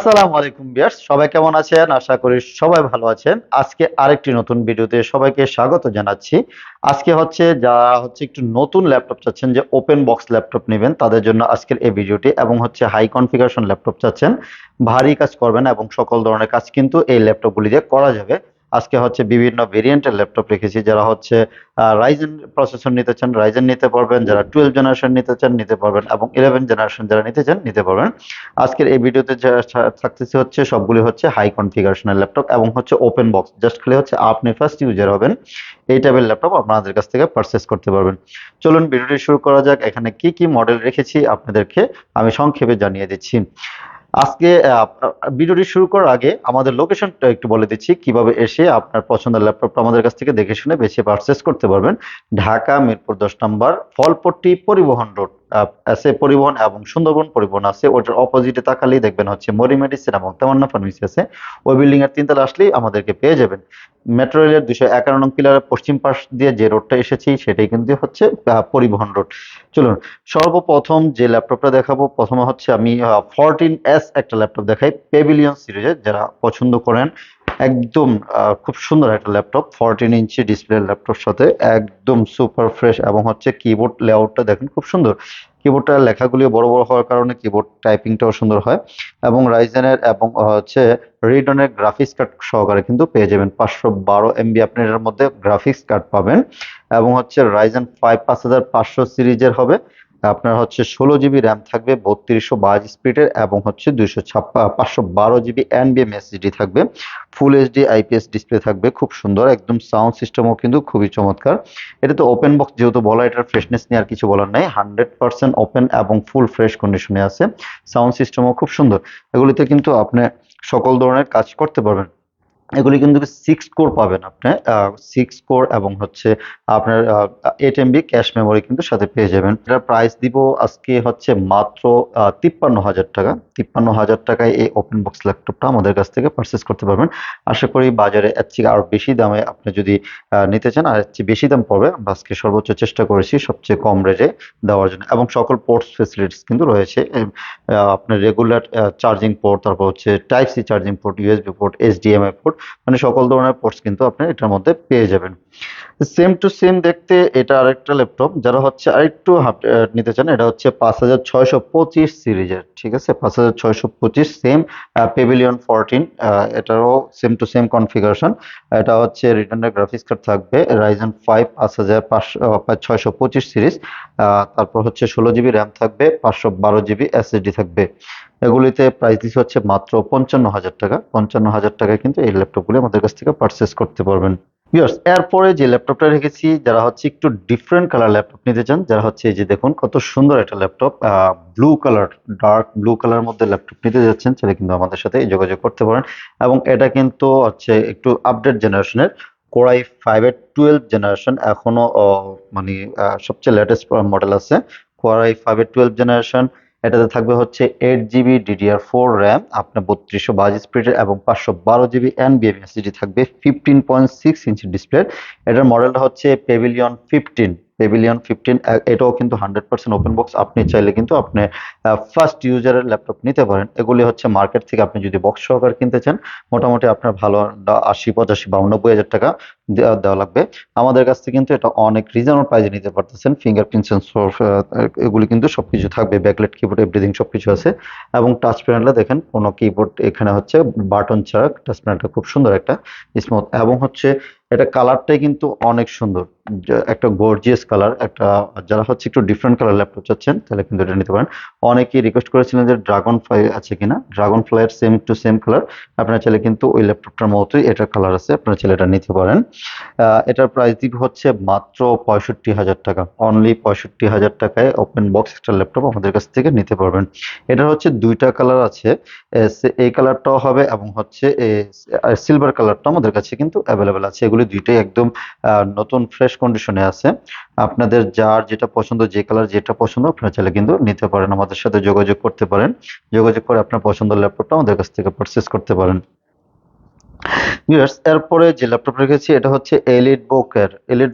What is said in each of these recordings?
আসসালামু আলাইকুম ভিউয়ার্স, সবাই কেমন আছেন? আশা করি সবাই ভালো আছেন। আজকে আরেকটি নতুন ভিডিওতে সবাইকে স্বাগত জানাচ্ছি। আজকে যারা একটু নতুন ল্যাপটপ চাচ্ছেন, যে ওপেন বক্স ল্যাপটপ নেবেন, তাদের জন্য আজকের এই ভিডিওটি। এবং হাই কনফিগারেশন ল্যাপটপ চাচ্ছেন, ভারী কাজ করবেন এবং সকল ধরনের কাজ কিন্তু এই ল্যাপটপগুলি দিয়ে করা যাবে। আজকে বিভিন্ন ভেরিয়েন্টের ল্যাপটপ রেখেছি। যারা রাইজেন প্রসেসর নিতে চান, রাইজেন নিতে পারবেন। যারা 12 জেনারেশন নিতে চান, নিতে পারবেন। এবং 11 জেনারেশন যারা নিতে চান, নিতে পারবেন। আজকের এই ভিডিওতে থাকতেছে সবগুলি হাই কনফিগারেশনের ল্যাপটপ এবং ওপেন বক্স। জাস্ট খালি আপনি ফার্স্ট ইউজার হবেন, এই টাইপের ল্যাপটপ আপনাদের কাছ থেকে পারচেস করতে পারবেন। চলুন ভিডিওটি শুরু করা যাক। এখানে কি কি মডেল রেখেছি আপনাদেরকে আমি সংক্ষেপে জানিয়ে দিচ্ছি। আজকে ভিডিওটি শুরু করার আগে আমাদের লোকেশনটা একটু বলে দিচ্ছি, কিভাবে এসে আপনার পছন্দের ল্যাপটপটা আমাদের কাছ থেকে দেখে শুনে বেছে পারচেস করতে পারবেন। ঢাকা মিরপুর 10 নম্বর, ফলপট্টি পরিবহন রোড। এসে পরিবহন এবং সুন্দরবন পরিবহন আছে, ওটার অপোজিটে তাকালেই দেখবেন মরি মেডিসিন এবং তামান্না ফার্মেসি আছে। ওই বিল্ডিং এর 3 তলা আসলেই আমাদেরকে পেয়ে যাবেন। মেট্রো রেলের 211 নং পিলারের পশ্চিম পাশ দিয়ে যে রোডটা এসেছি, সেটাই কিন্তু পরিবহন রোড। চলুন সর্বপ্রথম যে ল্যাপটপটা দেখাবো, প্রথমে আমি 14S একটা ল্যাপটপ দেখাই, পেভিলিয়ন সিরিজের। যারা পছন্দ করেন, একদম খুব সুন্দর একটা ল্যাপটপ, 14 ইঞ্চি ডিসপ্লে ল্যাপটপ সাথে একদম সুপার ফ্রেশ। এবং কিবোর্ড লেআউটটা দেখেন, খুব সুন্দর। কিবোর্ডটার লেখাগুলি বড় বড় হওয়ার কারণে কিবোর্ড টাইপিংটাও সুন্দর হয়। এবং রাইজেনের এবং রিডনের গ্রাফিক্স কার্ড সহকারে কিন্তু পেয়ে যাবেন। 512 MB আপনি এর মধ্যে গ্রাফিক্স কার্ড পাবেন। এবং রাইজেন 5 5500 সিরিজের হবে। আপনার 16 GB র্যাম থাকবে, 3222 স্পিডের। এবং 512 GB NVMe থাকবে। ফুল এইচডি IPS ডিসপ্লে থাকবে, খুব সুন্দর। একদম সাউন্ড সিস্টেমও কিন্তু খুবই চমৎকার। এটা তো ওপেন বক্স যেহেতু বলা, এটার ফ্রেশনেস নিয়ে আর কিছু বলার নাই। 100% ওপেন এবং ফুল ফ্রেশ কন্ডিশনে আছে। সাউন্ড সিস্টেমও খুব সুন্দর। এগুলিতে কিন্তু আপনি সকল ধরনের কাজ করতে পারবেন। এগুলি কিন্তু 6 কোর পাবেন আপনি, 6 কোর। এবং আপনার 8 MB ক্যাশ মেমোরি কিন্তু সাথে পেয়ে যাবেন। এটার প্রাইস দিব আজকে মাত্র 53,000 টাকা। 53,000 টাকায় এই ওপেন বক্স ল্যাপটপটা আমাদের কাছ থেকে পারচেস করতে পারবেন। আশা করি বাজারে এর থেকে আরো বেশি দামে আপনি যদি নিতে চান, আর এর চেয়ে বেশি দাম পড়বে। আমরা আজকে সর্বোচ্চ চেষ্টা করেছি সবচেয়ে কম রেটে দেওয়ার জন্য। এবং সকল পোর্টস ফেসিলিটিস কিন্তু রয়েছে। আপনার রেগুলার চার্জিং পোর্ট, তারপর type C charging port, USB port, HDMI port, মানে সকল ধরনের পোর্টস কিন্তু আপনি এটার মধ্যে পেয়ে যাবেন। সেম টু সেম দেখতে এটা আরেকটা ল্যাপটপ, যারা আরেকটু নিতে চান, এটা 5625 সিরিজের। ঠিক আছে, 5625 সেম পেভিলিয়ন 14। এটারও সেম টু সেম কনফিগারেশন। এটা রিটার্নের গ্রাফিক্স কার্ড থাকবে, রাইজেন 5 5625 সিরিজ। তারপর 16 GB র্যাম থাকবে, 512 GB SSD থাকবে। এগুলিতে প্রাইস দিচ্ছে মাত্র 55,000 টাকা। 55,000 টাকায় কিন্তু এই ল্যাপটপগুলি আমাদের কাছ থেকে পারচেস করতে পারবেন। ভিউয়ার্স, এরপরে যে ল্যাপটপটা রেখেছি, যারা একটু ডিফারেন্ট কালার ল্যাপটপ নিতে চান, যারা এই যে দেখুন কত সুন্দর একটা laptop, blue colour, dark blue colour মধ্যে ল্যাপটপ নিতে যাচ্ছেন, সেটা কিন্তু আমাদের সাথে যোগাযোগ করতে পারেন। এবং এটা কিন্তু একটু আপডেট জেনারেশনের, কোরাই 5-এর 12 জেনারেশন এখনো মানে সবচেয়ে লেটেস্ট মডেল আছে। কোরাই 5-এর 12 জেনারেশন। এটাতে থাকবে 8 GB DDR4 র্যাম, আপনার 3222 স্পিডের। এবং 512 GB NVMe থাকবে। 15.6 ইঞ্চি ডিসপ্লে। এটার মডেলটা পেভিলিয়ন 15। পেভিলিয়ন 15 এটাও কিন্তু 100% ওপেন বক্স। আপনি চাইলে কিন্তু আপনি ফার্স্ট ইউজারের ল্যাপটপ নিতে পারেন। এগুলি মার্কেট থেকে আপনি যদি বক্স সহকারে কিনতে চান, মোটামুটি আপনার ভালো 80, 85 বা 90,000 টাকা দেওয়া লাগবে। আমাদের কাছ থেকে কিন্তু এটা অনেক রিজনেবল প্রাইসে নিতে পারতেছেন। ফিঙ্গারপ্রিন্ট সেন্সর এগুলি কিন্তু সবকিছু থাকবে, ব্যাকলাইট কিবোর্ড এভরিথিং সবকিছু আছে। এবং টাচ প্যানেলটা দেখেন, কোনো কিবোর্ড এখানে বাটন ছাড়া। টাচ প্যানেলটা খুব সুন্দর একটা স্মুথ। এবং এটা কালারটাই কিন্তু অনেক সুন্দর, একটা গর্জিয়াস কালার। যারা একটু ডিফারেন্ট কালার ল্যাপটপ চাচ্ছেন, তাহলে কিন্তু এটা নিতে পারেন। অনেকেই রিকোয়েস্ট করেছিলেন যে ড্রাগন ফ্লাই আছে কিনা, ড্রাগন ফ্লাইয়ের সেম টু সেম কালার। আপনারা চাইলে কিন্তু ওই ল্যাপটপটার মতোই এটার কালার আছে, আপনারা চাইলে এটা নিতে পারেন। এটার প্রাইস দিব মাত্র 65,000 টাকা। অনলি 65,000 টাকায় ওপেন বক্স একটা ল্যাপটপ আমাদের কাছ থেকে নিতে পারবেন। এটার দুইটা কালার আছে, এই কালারটাও হবে এবং সিলভার কালারটা আমাদের কাছে কিন্তু অ্যাভেলেবেল আছে। এগুলি দুইটাই একদম নতুন ফ্রেশ কন্ডিশনে আছে। আপনাদের যার যেটা পছন্দ, যে কালার যেটা পছন্দ, আপনারা চাইলে কিন্তু নিতে পারেন। আমাদের সাথে যোগাযোগ করতে পারেন। যোগাযোগ করে আপনার পছন্দের ল্যাপটপটা আমাদের কাছ থেকে পারচেস করতে পারেন। এরপরে যে ল্যাপটপ রেখেছি, এটা এলিট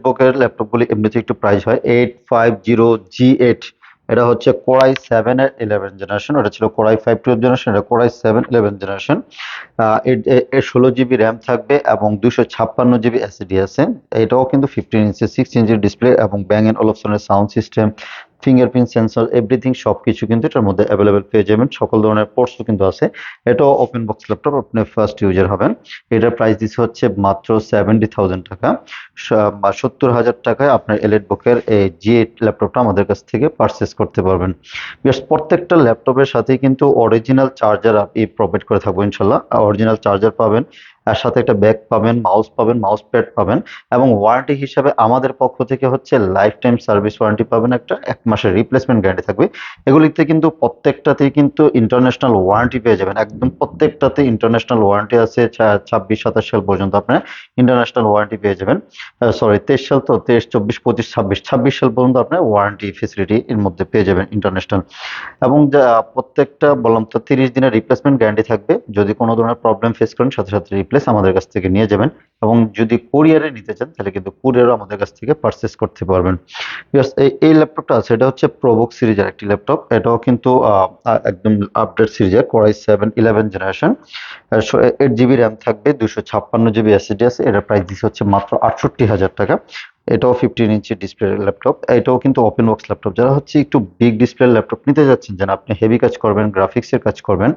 বুকের ল্যাপটপগুলি এমনিতে একটু প্রাইস হয়। 850G8 এটা হচ্ছে কোরাই 7 এর 11 জেনারেশন, এটা ছিল কোরাই 5 12 জেনারেশন, এটা কোরাই 7 11 জেনারেশন। এর 16 জিবি র্যাম থাকবে এবং 256 জিবি এসএসডি আছে। এটাও কিন্তু 15 ইঞ্চি 6 ইঞ্চির ডিসপ্লে এবং ব্যাং এন্ড অলফসনের sound system, fingerprint sensor, everything সবকিছু কিন্তু এটার মধ্যে অ্যাভেলেবেল পেয়ে যাবেন। সকল ধরনের পোর্টসও কিন্তু আছে। এটাও ওপেন বক্স ল্যাপটপ, আপনি ফার্স্ট ইউজার হবেন। এটার প্রাইস দিচ্ছে হচ্ছে মাত্র 70,000 টাকা। 70,000 টাকায় আপনার এলিট বুকের এই জি8 ল্যাপটপটা আমাদের কাছ থেকে পারচেস করতে পারবেন। প্রত্যেকটা ল্যাপটপের সাথেই কিন্তু অরিজিনাল চার্জার আপনি প্রোভাইড করে থাকবো ইনশাল্লাহ। অরিজিনাল চার্জার পাবেন, আর সাথে একটা ব্যাগ পাবেন, মাউস প্যাড পাবেন, এবং ওয়ারেন্টি হিসাবে আমাদের পক্ষ থেকে হচ্ছে লাইফ টাইম সার্ভিস ওয়ারেন্টি পাবেন, একটা 1 মাসের রিপ্লেসমেন্ট গ্যারান্টি থাকবে। এগুলিতে কিন্তু প্রত্যেকটাতেই কিন্তু ইন্টারন্যাশনাল ওয়ারেন্টি পেয়ে যাবেন, একদম প্রত্যেকটাতে ইন্টারন্যাশনাল ওয়ারেন্টি আছে। 26 27 সাল পর্যন্ত আপনার ইন্টারন্যাশনাল ওয়ারেন্টি পেয়ে যাবেন। সরি, 23 সাল তো, 23 24 25 26 26 সাল পর্যন্ত আপনার ওয়ারেন্টি ফেসিলিটি এর মধ্যে পেয়ে যাবেন ইন্টারন্যাশনাল। এবং প্রত্যেকটা বললাম তো 30 দিনের রিপ্লেসমেন্ট গ্যারান্টি থাকবে। যদি কোনো ধরনের প্রবলেম ফেস করেন সাথে সাথে রিপ্লেস আমাদের কাছ থেকে নিয়ে যাবেন। এবং যদি কুরিয়ারে নিতে চান তাহলে কিন্তু কুরিয়ারও আমাদের কাছ থেকে পারচেস করতে পারবেন। এই ল্যাপটপটা আছে, এটা হচ্ছে প্রোবুক সিরিজের একটি ল্যাপটপ। এটাও কিন্তু একদম আপডেট সিরিজের কোরাই 7 11 জেনারেশন। 8 জিবি র্যাম থাকবে, 256 জিবি এসএসডি আছে। এটার প্রাইস দিচ্ছে হচ্ছে মাত্র 68,000 টাকা। এটাও 15 ইঞ্চি ডিসপ্লে ল্যাপটপ। এটাও কিন্তু ওপেন বক্স ল্যাপটপ। যারা হচ্ছে একটু বিগ ডিসপ্লে ল্যাপটপ নিতে যাচ্ছেন, যেন আপনি হেভি কাজ করবেন, গ্রাফিক্সের কাজ করবেন,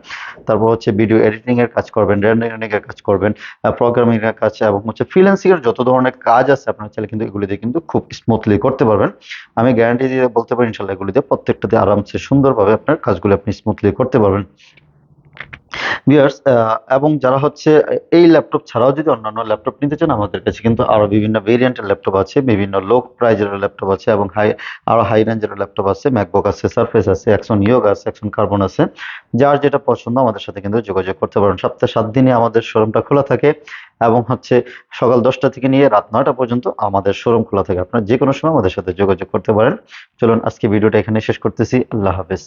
তারপর হচ্ছে ভিডিও এডিটিং এর কাজ করবেন, রেন্ডারিং এর কাজ করবেন, প্রোগ্রামিং এর কাজ, এবং হচ্ছে ফ্রিল্যান্সিং এর যত ধরনের কাজ আছে আপনার চাইলে কিন্তু এগুলি দিয়ে কিন্তু খুব স্মুথলি করতে পারবেন। আমি গ্যারান্টি দিয়ে বলতে পারি ইনশাল্লাহ এগুলি দিয়ে প্রত্যেকটাতে আরামসে সুন্দরভাবে আপনার কাজগুলো আপনি স্মুথলি করতে পারবেন। ভিউয়ার্স, এবং যারা হচ্ছে এই ল্যাপটপ ছাড়াও যদি অন্যান্য ল্যাপটপ নিতে চান, আমাদের কাছে কিন্তু আরো বিভিন্ন ভেরিয়েন্টের ল্যাপটপ আছে, বিভিন্ন লো প্রাইজের ল্যাপটপ আছে, এবং আরো হাই রেঞ্জের ল্যাপটপ আছে। ম্যাকবুক আছে, সারফেস আছে, এক্সন ইয়োগা আছে, এক্সন কার্বন আছে। যার যেটা পছন্দ আমাদের সাথে কিন্তু যোগাযোগ করতে পারেন। সপ্তাহে 7 দিনই আমাদের শোরুমটা খোলা থাকে, এবং হচ্ছে সকাল 10টা থেকে নিয়ে রাত 9টা পর্যন্ত আমাদের শোরুম খোলা থাকে। আপনারা যে কোনো সময় আমাদের সাথে যোগাযোগ করতে পারেন। চলুন আজকে ভিডিওটা এখানে শেষ করতেছি। আল্লাহ হাফেজ।